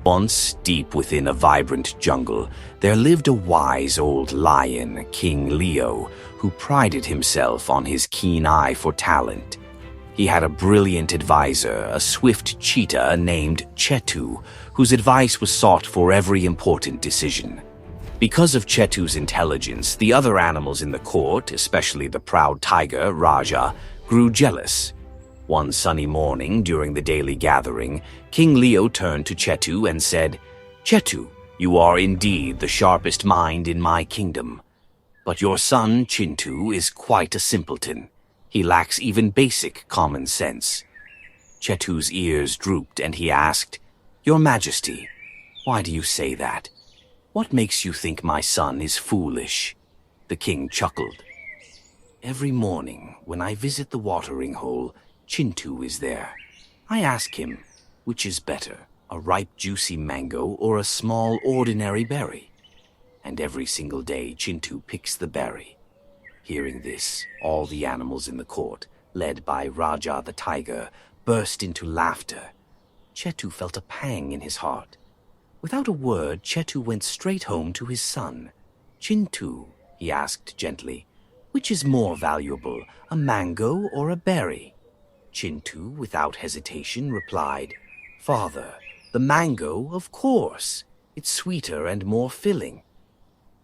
Once, deep within a vibrant jungle, there lived a wise old lion, King Leo, who prided himself on his keen eye for talent. He had a brilliant advisor, a swift cheetah named Chintu, whose advice was sought for every important decision. Because of Chintu's intelligence, the other animals in the court, especially the proud tiger, Raja, grew jealous. One sunny morning during the daily gathering, King Leo turned to Chintu and said, "Chintu, you are indeed the sharpest mind in my kingdom. But your son, Chintu, is quite a simpleton. He lacks even basic common sense." Chintu's ears drooped and he asked, "Your Majesty, why do you say that? What makes you think my son is foolish?" The king chuckled. "Every morning, when I visit the watering hole, Chintu is there. I ask him, which is better, a ripe juicy mango or a small ordinary berry? And every single day Chintu picks the berry." Hearing this, all the animals in the court, led by Raja the tiger, burst into laughter. Chintu felt a pang in his heart. Without a word, Chintu went straight home to his son. "Chintu," he asked gently, "which is more valuable, a mango or a berry?" Chintu, without hesitation, replied, "Father, the mango, of course. It's sweeter and more filling."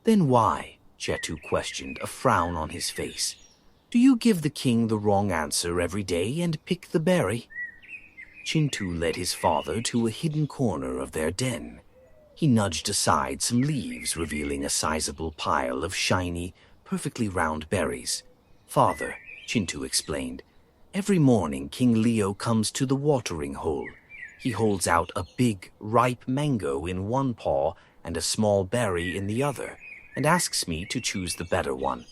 "Then why," Chintu questioned, a frown on his face, "do you give the king the wrong answer every day and pick the berry?" Chintu led his father to a hidden corner of their den. He nudged aside some leaves, revealing a sizable pile of shiny, perfectly round berries. "Father," Chintu explained, "every morning King Leo comes to the watering hole. He holds out a big, ripe mango in one paw and a small berry in the other, and asks me to choose the better one.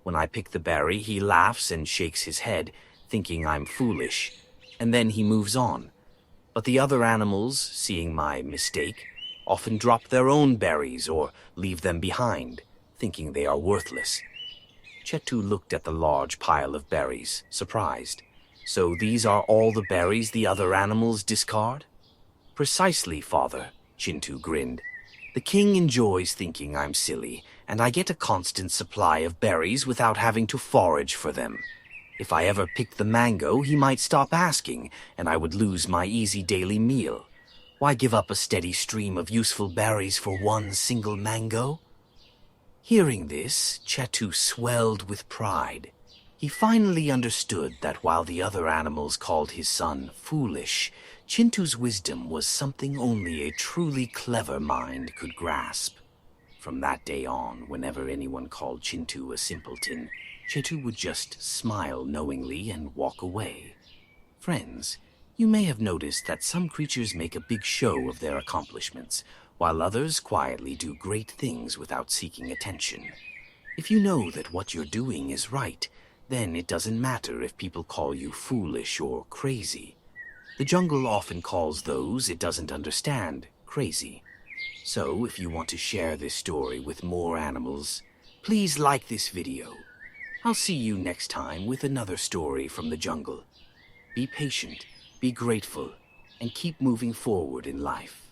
When I pick the berry, he laughs and shakes his head, thinking I'm foolish, and then he moves on. But the other animals, seeing my mistake, often drop their own berries or leave them behind, thinking they are worthless." Chintu looked at the large pile of berries, surprised. "So these are all the berries the other animals discard?" "Precisely, father," Chintu grinned. "The king enjoys thinking I'm silly, and I get a constant supply of berries without having to forage for them. If I ever picked the mango, he might stop asking, and I would lose my easy daily meal. Why give up a steady stream of useful berries for one single mango?" Hearing this, Chintu swelled with pride. He finally understood that while the other animals called his son foolish, Chintu's wisdom was something only a truly clever mind could grasp. From that day on, whenever anyone called Chintu a simpleton, Chintu would just smile knowingly and walk away. Friends, you may have noticed that some creatures make a big show of their accomplishments, while others quietly do great things without seeking attention. If you know that what you're doing is right, then it doesn't matter if people call you foolish or crazy. The jungle often calls those it doesn't understand crazy. So if you want to share this story with more animals, please like this video. I'll see you next time with another story from the jungle. Be patient, be grateful, and keep moving forward in life.